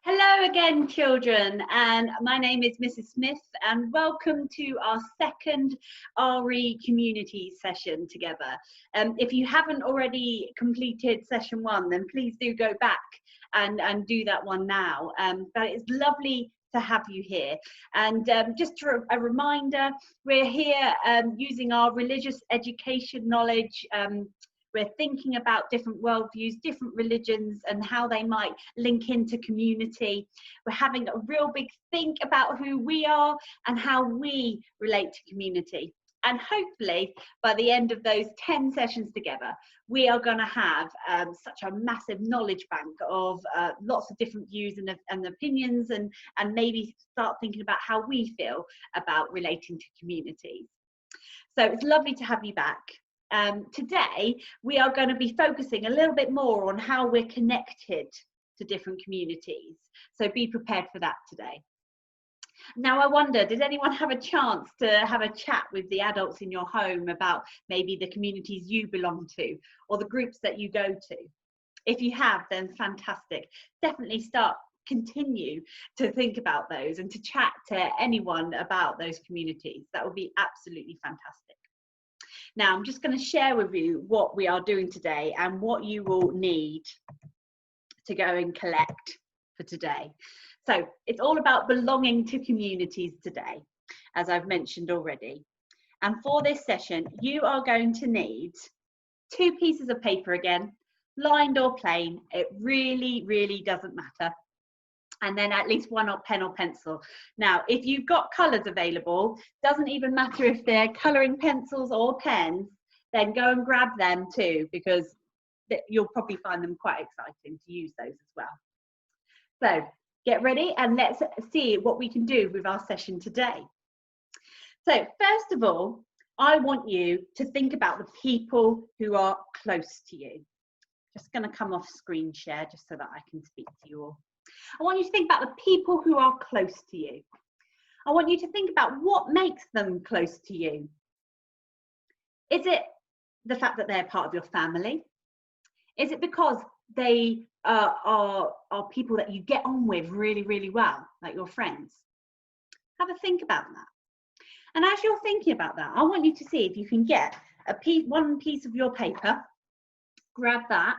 Hello again, children, and my name is Mrs. Smith, and welcome to our second RE community session together. If you haven't already completed session one, then please do go back and do that one now. But it's lovely to have you here. And just a reminder, we're here using our religious education knowledge. We're thinking about different worldviews, different religions, and how they might link into community. We're having a real big think about who we are and how we relate to community. And hopefully, by the end of those 10 sessions together, we are going to have such a massive knowledge bank of lots of different views and opinions, and maybe start thinking about how we feel about relating to communities. So it's lovely to have you back. Today, we are going to be focusing a little bit more on how we're connected to different communities. So be prepared for that today. Now, I wonder, did anyone have a chance to have a chat with the adults in your home about maybe the communities you belong to or the groups that you go to? If you have, then fantastic. Definitely continue to think about those and to chat to anyone about those communities. That would be absolutely fantastic. Now, I'm just going to share with you what we are doing today and what you will need to go and collect for today. So it's all about belonging to communities today, as I've mentioned already. And for this session, you are going to need 2 pieces of paper again, lined or plain. It really doesn't matter. And then at least 1 pen or pencil. Now, if you've got colours available, doesn't even matter if they're colouring pencils or pens, then go and grab them too, because you'll probably find them quite exciting to use those as well. So get ready and let's see what we can do with our session today. So first of all, I want you to think about the people who are close to you. Just going to come off screen share just so that I can speak to you all. I want you to think about the people who are close to you. I want you to think about what makes them close to you. Is it the fact that they're part of your family? Is it because they are people that you get on with really well, like your friends? Have a think about that. And as you're thinking about that, I want you to see if you can get one piece of your paper, grab that,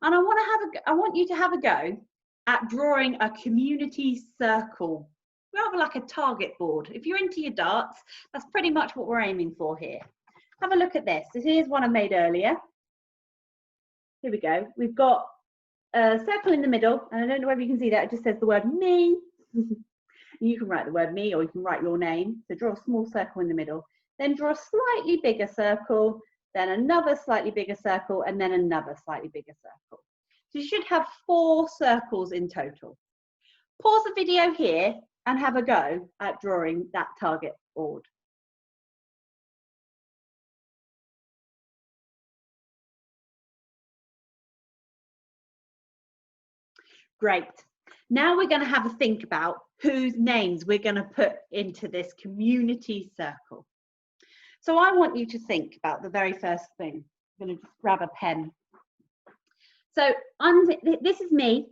and I want you to have a go at drawing a community circle, rather like a target board. If you're into your darts, that's pretty much what we're aiming for here. Have a look at this. Here's one I made earlier. Here we go. We've got a circle in the middle, and I don't know whether you can see that. It just says the word me. You can write the word me, or you can write your name. So draw a small circle in the middle. Then draw a slightly bigger circle, then another slightly bigger circle, and then another slightly bigger circle. So you should have 4 circles in total. Pause the video here and have a go at drawing that target board. Great. Now we're going to have a think about whose names we're going to put into this community circle. So I want you to think about the very first thing. I'm going to just grab a pen. So this is me,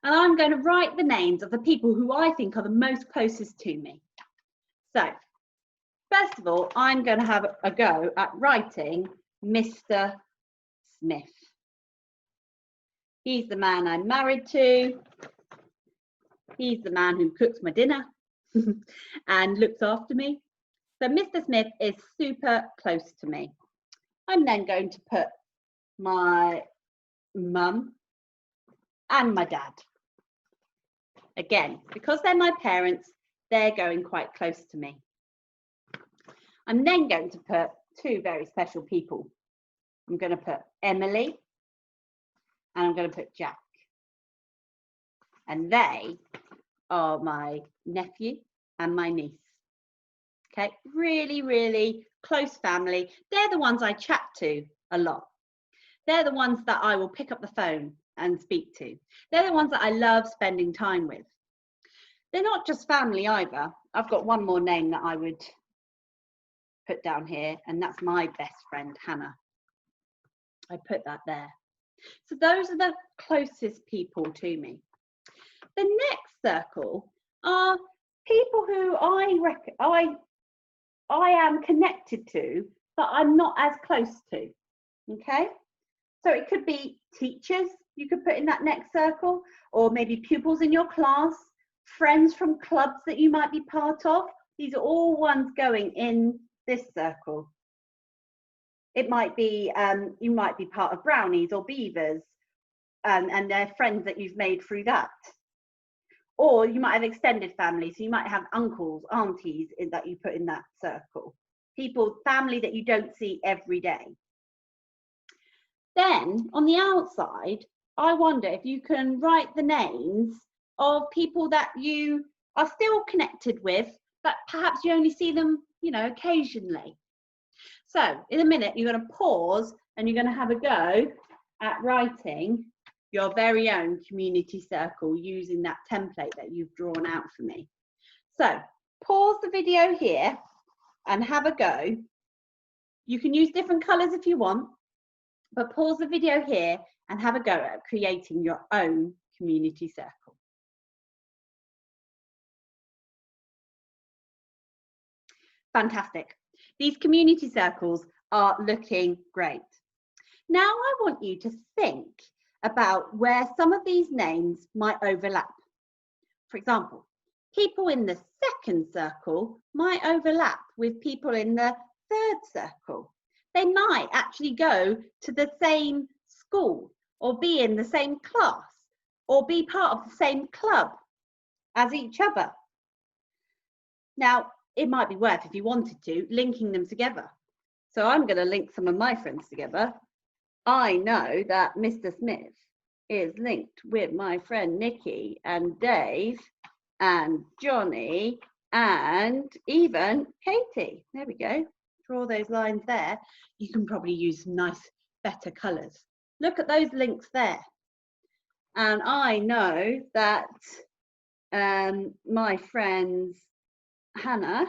and I'm going to write the names of the people who I think are the most closest to me. So first of all, I'm going to have a go at writing Mr. Smith. He's the man I'm married to. He's the man who cooks my dinner and looks after me. So Mr. Smith is super close to me. I'm then going to put my mum and my dad. Again, because they're my parents, they're going quite close to me. I'm then going to put 2 very special people. I'm going to put Emily and I'm going to put Jack. And they are my nephew and my niece. Okay, really close family. They're the ones I chat to a lot. They're the ones that I will pick up the phone and speak to. They're the ones that I love spending time with. They're not just family either. I've got one more name that I would put down here, and that's my best friend, Hannah. I put that there. So those are the closest people to me. The next circle are people who I am connected to, but I'm not as close to. Okay, so it could be teachers you could put in that next circle, or maybe pupils in your class, friends from clubs that you might be part of. These are all ones going in this circle. It might be, you might be part of Brownies or Beavers, and they're friends that you've made through that. Or you might have extended family, so you might have uncles, aunties that you put in that circle. People, family that you don't see every day. Then on the outside, I wonder if you can write the names of people that you are still connected with, but perhaps you only see them, you know, occasionally. So in a minute, you're going to pause and you're going to have a go at writing your very own community circle using that template that you've drawn out for me. So pause the video here and have a go. You can use different colours if you want, but pause the video here and have a go at creating your own community circle. Fantastic. These community circles are looking great. Now I want you to think about where some of these names might overlap. For example, people in the second circle might overlap with people in the third circle. They might actually go to the same school or be in the same class or be part of the same club as each other. Now, it might be worth, if you wanted to, linking them together. So I'm going to link some of my friends together. I know that Mr. Smith is linked with my friend Nikki and Dave and Johnny and even Katie. There we go. Draw those lines there. You can probably use some nice, better colours. Look at those links there. And I know that my friend Hannah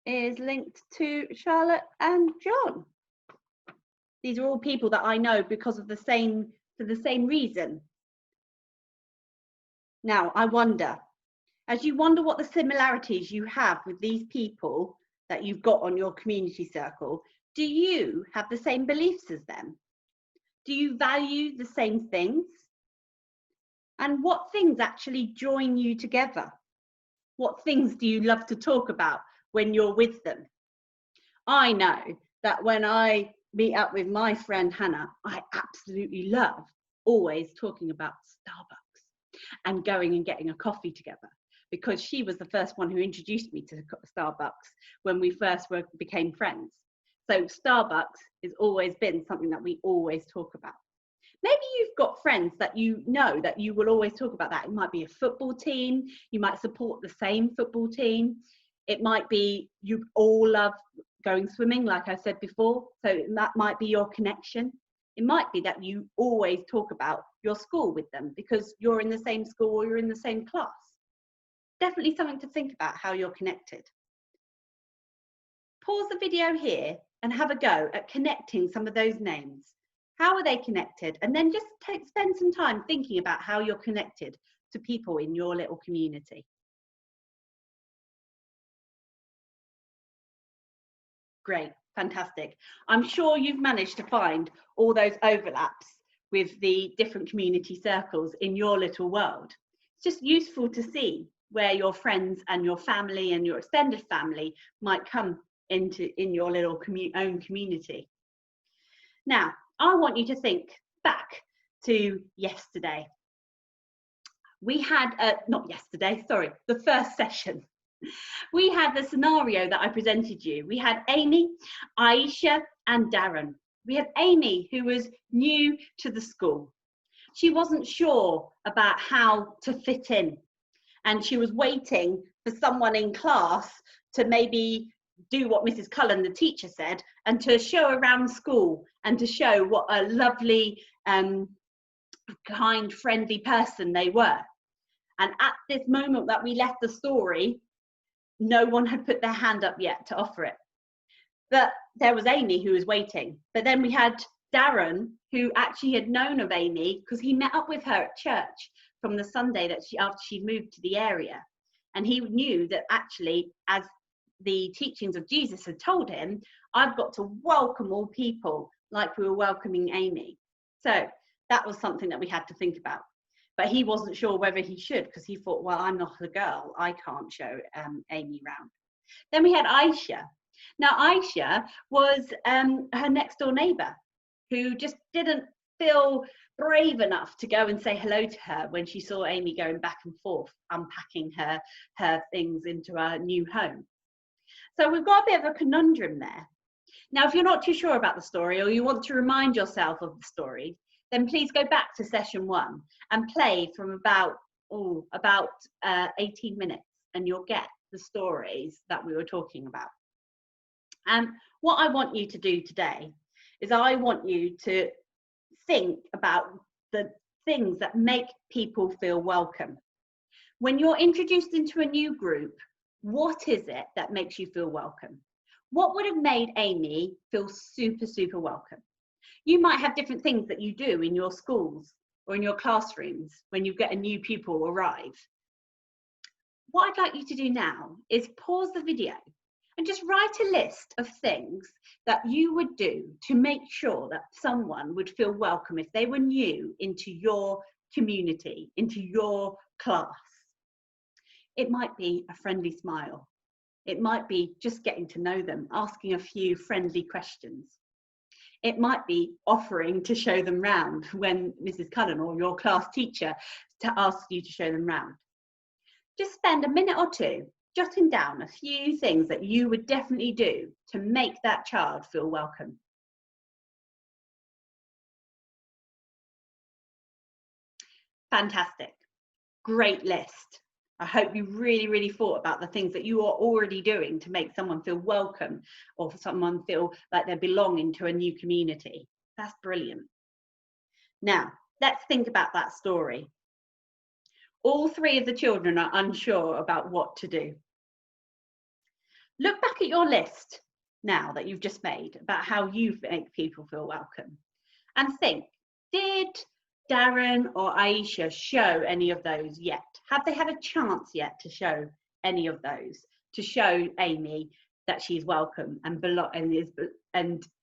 is linked to Charlotte and John. These are all people that I know because of for the same reason. Now, I wonder, as you wonder what the similarities you have with these people that you've got on your community circle, do you have the same beliefs as them? Do you value the same things? And what things actually join you together? What things do you love to talk about when you're with them? I know that when I meet up with my friend Hannah, I absolutely love always talking about Starbucks and going and getting a coffee together, because she was the first one who introduced me to Starbucks when we first became friends. So Starbucks has always been something that we always talk about. Maybe you've got friends that you know that you will always talk about that. It might be a football team. You might support the same football team. It might be you all love going swimming, like I said before. So that might be your connection. It might be that you always talk about your school with them because you're in the same school or you're in the same class. Definitely something to think about, how you're connected. Pause the video here and have a go at connecting some of those names. How are they connected? And then just spend some time thinking about how you're connected to people in your little community. Great, fantastic. I'm sure you've managed to find all those overlaps with the different community circles in your little world. It's just useful to see where your friends and your family and your extended family might come in your little own community. Now, I want you to think back to yesterday. We had, not yesterday, sorry, the first session. We had the scenario that I presented you. We had Amy, Aisha, and Darren. We had Amy, who was new to the school. She wasn't sure about how to fit in, and she was waiting for someone in class to maybe do what Mrs. Cullen, the teacher, said, and to show around school and to show what a lovely, kind, friendly person they were. And at this moment that we left the story, no one had put their hand up yet to offer it. But there was Amy who was waiting. But then we had Darren, who actually had known of Amy because he met up with her at church from the Sunday that after she moved to the area. And he knew that actually, as the teachings of Jesus had told him, I've got to welcome all people like we were welcoming Amy. So that was something that we had to think about. But he wasn't sure whether he should, because he thought, well, I'm not a girl, I can't show Amy round. Then we had Aisha. Now Aisha was her next door neighbour, who just didn't feel brave enough to go and say hello to her when she saw Amy going back and forth, unpacking her things into her new home. So we've got a bit of a conundrum there. Now, if you're not too sure about the story, or you want to remind yourself of the story, then please go back to session 1 and play from about 18 minutes, and you'll get the stories that we were talking about. And what I want you to do today is I want you to think about the things that make people feel welcome. When you're introduced into a new group, what is it that makes you feel welcome? What would have made Amy feel super, super welcome? You might have different things that you do in your schools or in your classrooms when you get a new pupil arrive. What I'd like you to do now is pause the video and just write a list of things that you would do to make sure that someone would feel welcome if they were new into your community, into your class. It might be a friendly smile. It might be just getting to know them, asking a few friendly questions. It might be offering to show them round when Mrs. Cullen or your class teacher asks you to show them round. Just spend a minute or two jotting down a few things that you would definitely do to make that child feel welcome. Fantastic. Great list. I hope you really, really thought about the things that you are already doing to make someone feel welcome or for someone feel like they belong into a new community. That's brilliant. Now, let's think about that story. All 3 of the children are unsure about what to do. Look back at your list now that you've just made about how you make people feel welcome and think, did Darren or Aisha show any of those yet? Have they had a chance yet to show any of those? To show Amy that she's welcome and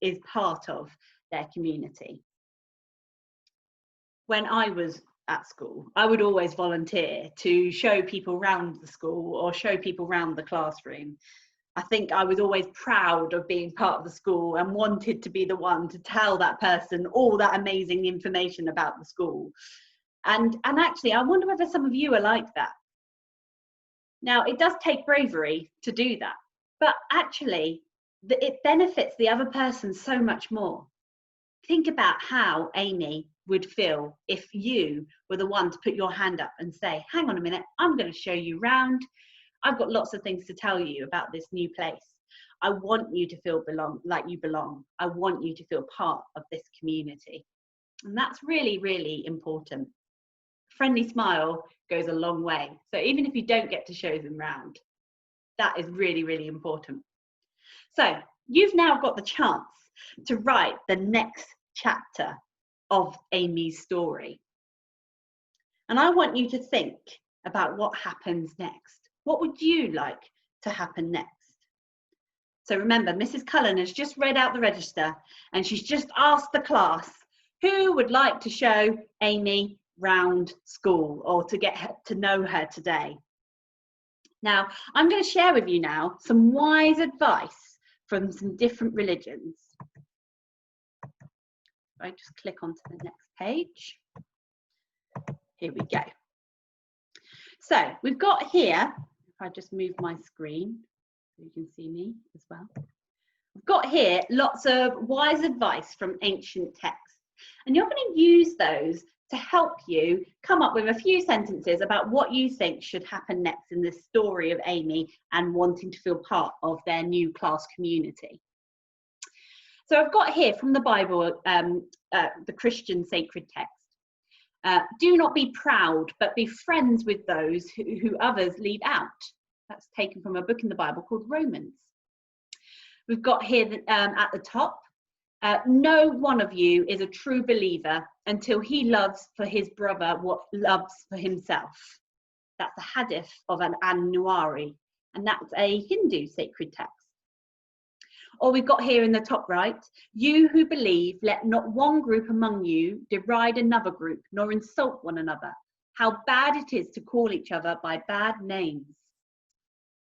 is part of their community? When I was at school, I would always volunteer to show people around the school or show people around the classroom. I think I was always proud of being part of the school and wanted to be the one to tell that person all that amazing information about the school. And actually, I wonder whether some of you are like that. Now, it does take bravery to do that, but actually, it benefits the other person so much more. Think about how Amy would feel if you were the one to put your hand up and say, hang on a minute, I'm going to show you round. I've got lots of things to tell you about this new place. I want you to feel like you belong. I want you to feel part of this community. And that's really, really important. Friendly smile goes a long way. So even if you don't get to show them round, that is really, really important. So you've now got the chance to write the next chapter of Amy's story. And I want you to think about what happens next. What would you like to happen next? So remember, Mrs. Cullen has just read out the register and she's just asked the class, who would like to show Amy round school or to get to know her today? Now, I'm going to share with you now some wise advice from some different religions. I just click onto the next page. Here we go. So we've got here, if I just move my screen so you can see me as well. We've got here lots of wise advice from ancient texts, and you're going to use those to help you come up with a few sentences about what you think should happen next in this story of Amy and wanting to feel part of their new class community. So I've got here from the Bible, the Christian sacred text. Do not be proud, but be friends with those who others leave out. That's taken from a book in the Bible called Romans. We've got here at the top, No one of you is a true believer until he loves for his brother what loves for himself. That's the hadith of an An-Nawari, and that's a Hindu sacred text. Or we've got here in the top right, you who believe, let not one group among you deride another group, nor insult one another. How bad it is to call each other by bad names.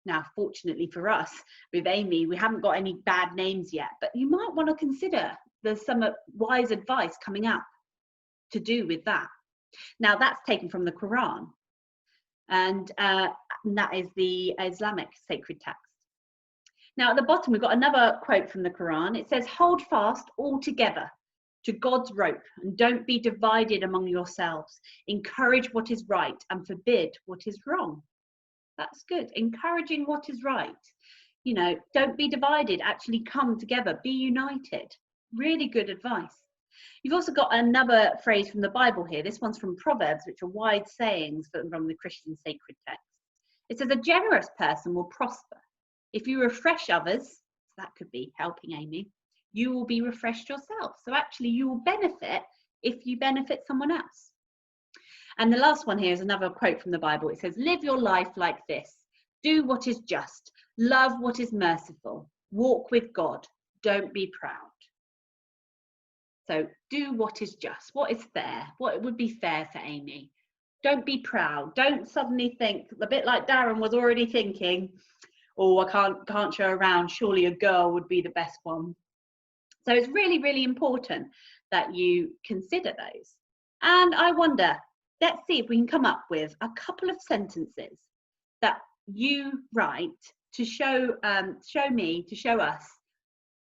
Now, fortunately for us, with Amy, we haven't got any bad names yet, but you might want to consider there's some wise advice coming up to do with that. Now, that's taken from the Quran, and that is the Islamic sacred text. Now, at the bottom, we've got another quote from the Quran. It says, hold fast all together to God's rope and don't be divided among yourselves. Encourage what is right and forbid what is wrong. That's good. Encouraging what is right. You know, don't be divided. Actually come together. Be united. Really good advice. You've also got another phrase from the Bible here. This one's from Proverbs, which are wide sayings from the Christian sacred text. It says, a generous person will prosper. If you refresh others, that could be helping Amy, you will be refreshed yourself. So actually you will benefit if you benefit someone else. And the last one here is another quote from the Bible. It says, live your life like this. Do what is just. Love what is merciful. Walk with God. Don't be proud. So do what is just. What is fair? What would be fair for Amy? Don't be proud. Don't suddenly think, a bit like Darren was already thinking, oh, I can't show around. Surely a girl would be the best one. So it's really, really important that you consider those. And I wonder, let's see if we can come up with a couple of sentences that you write to show me, to show us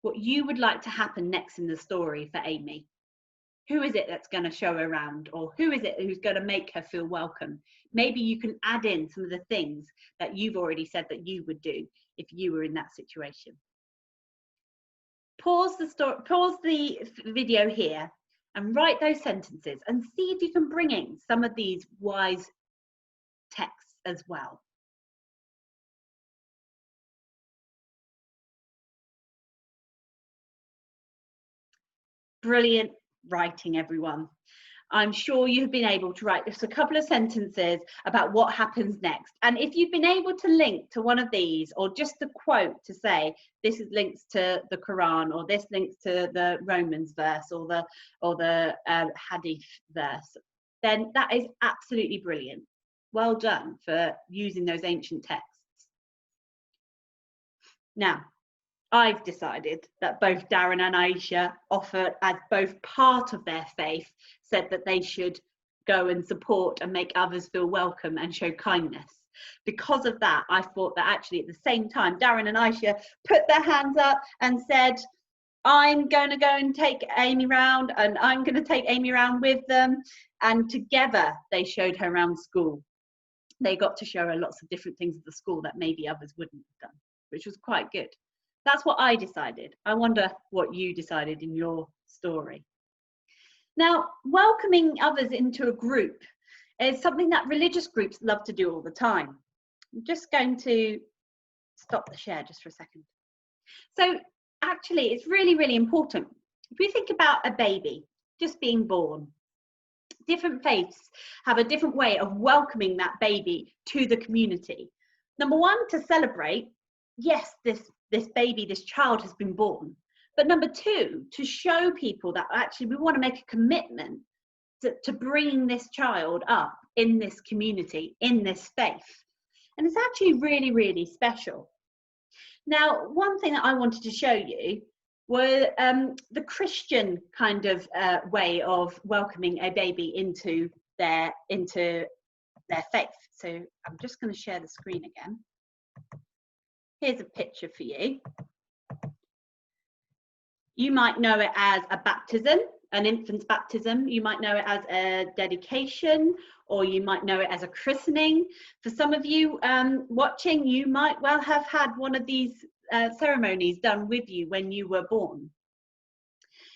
what you would like to happen next in the story for Amy. Who is it that's going to show around, or who is it who's going to make her feel welcome? Maybe you can add in some of the things that you've already said that you would do if you were in that situation. Pause the video here and write those sentences and see if you can bring in some of these wise texts as well. Brilliant writing, everyone. I'm sure you've been able to write just a couple of sentences about what happens next. And if you've been able to link to one of these, or just a quote to say, this is links to the Quran, or this links to the Romans verse, or the Hadith verse, then that is absolutely brilliant. Well done for using those ancient texts. Now, I've decided that both Darren and Aisha offer, as both part of their faith, said that they should go and support and make others feel welcome and show kindness. Because of that, I thought that actually at the same time, Darren and Aisha put their hands up and said, I'm going to go and take Amy round, and I'm going to take Amy around with them. And together they showed her around school. They got to show her lots of different things at the school that maybe others wouldn't have done, which was quite good. That's what I decided. I wonder what you decided in your story. Now, welcoming others into a group is something that religious groups love to do all the time. I'm just going to stop the share just for a second. So actually, it's really, really important. If we think about a baby just being born, different faiths have a different way of welcoming that baby to the community. Number one, to celebrate, yes, this baby, this child has been born. But number two, to show people that actually we want to make a commitment to bringing this child up in this community, in this faith. And it's actually really, really special. Now, one thing that I wanted to show you were the Christian kind of way of welcoming a baby into their faith. So I'm just going to share the screen again. Here's a picture for you. You might know it as a baptism, an infant's baptism. You might know it as a dedication, or you might know it as a christening. For some of you watching, you might well have had one of these ceremonies done with you when you were born.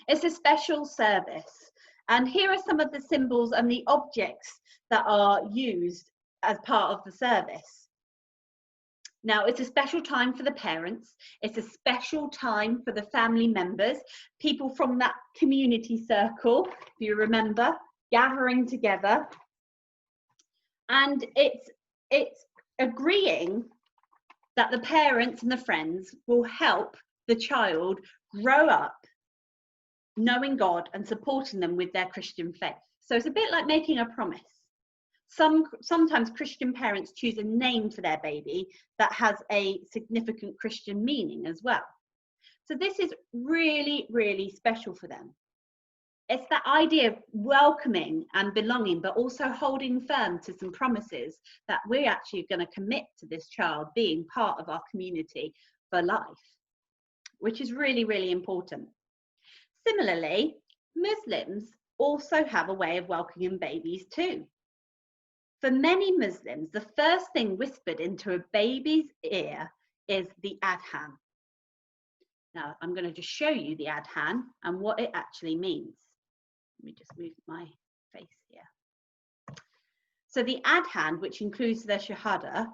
It's a special service. And here are some of the symbols and the objects that are used as part of the service. Now, it's a special time for the parents. It's a special time for the family members, people from that community circle, if you remember, gathering together. And it's agreeing that the parents and the friends will help the child grow up knowing God and supporting them with their Christian faith. So it's a bit like making a promise. Sometimes Christian parents choose a name for their baby that has a significant Christian meaning as well. So this is really, really special for them. It's that idea of welcoming and belonging, but also holding firm to some promises that we're actually going to commit to this child being part of our community for life, which is really, really important. Similarly, Muslims also have a way of welcoming babies too. For many Muslims, the first thing whispered into a baby's ear is the adhan. Now, I'm going to just show you the adhan and what it actually means. Let me just move my face here. So the adhan, which includes the shahada,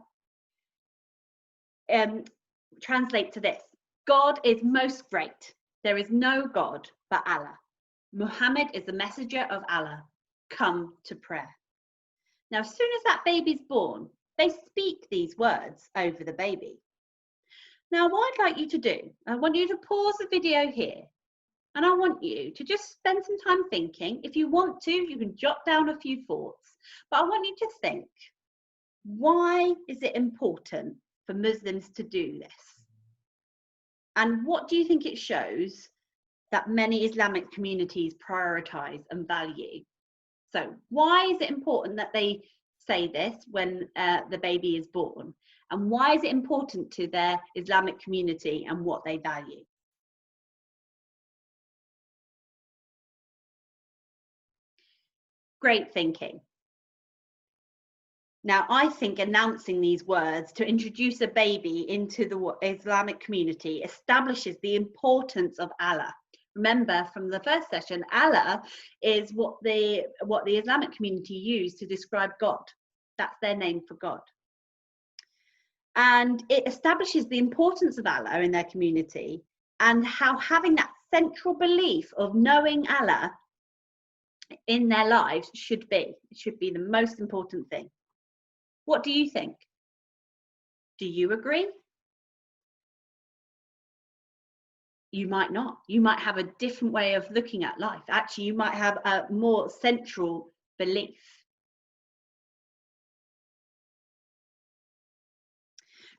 translate to this: God is most great. There is no God but Allah. Muhammad is the messenger of Allah. Come to prayer. Now, as soon as that baby's born, they speak these words over the baby. Now, what I'd like you to do, I want you to pause the video here, and I want you to just spend some time thinking. If you want to, you can jot down a few thoughts, but I want you to think, why is it important for Muslims to do this? And what do you think it shows that many Islamic communities prioritize and value? So why is it important that they say this when the baby is born? And why is it important to their Islamic community and what they value? Great thinking. Now, I think announcing these words to introduce a baby into the Islamic community establishes the importance of Allah. Remember from the first session, Allah is what the Islamic community use to describe God. That's their name for God. And it establishes the importance of Allah in their community and how having that central belief of knowing Allah in their lives should be. It should be the most important thing. What do you think? Do you agree? You might not. You might have a different way of looking at life. Actually, you might have a more central belief.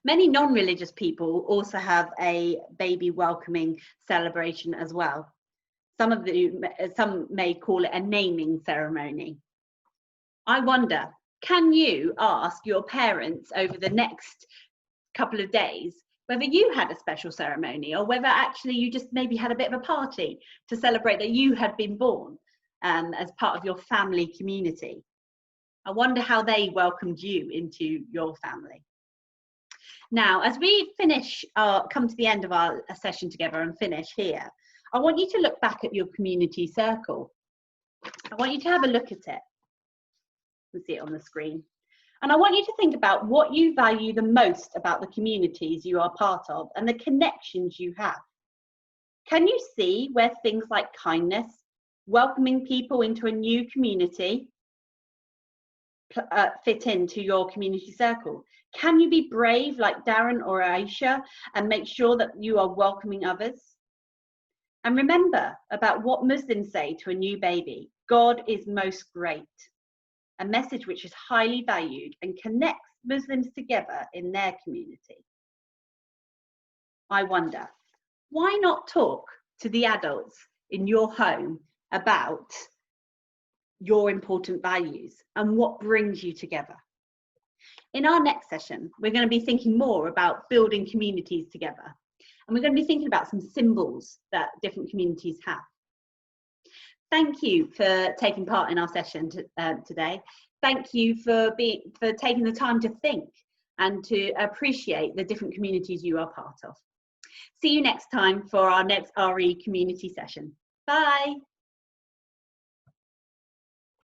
Many non-religious people also have a baby welcoming celebration as well. Some may call it a naming ceremony. I wonder, can you ask your parents over the next couple of days whether you had a special ceremony, or whether actually you just maybe had a bit of a party to celebrate that you had been born as part of your family community? I wonder how they welcomed you into your family. Now, as we come to the end of our session together and finish here, I want you to look back at your community circle. I want you to have a look at it. You can see it on the screen. And I want you to think about what you value the most about the communities you are part of and the connections you have. Can you see where things like kindness, welcoming people into a new community, fit into your community circle? Can you be brave like Darren or Aisha and make sure that you are welcoming others? And remember about what Muslims say to a new baby: God is most great. A message which is highly valued and connects Muslims together in their community. I wonder, why not talk to the adults in your home about your important values and what brings you together? In our next session, we're going to be thinking more about building communities together. And we're going to be thinking about some symbols that different communities have. Thank you for taking part in our session today. Thank you for taking the time to think and to appreciate the different communities you are part of. See you next time for our next RE community session. Bye.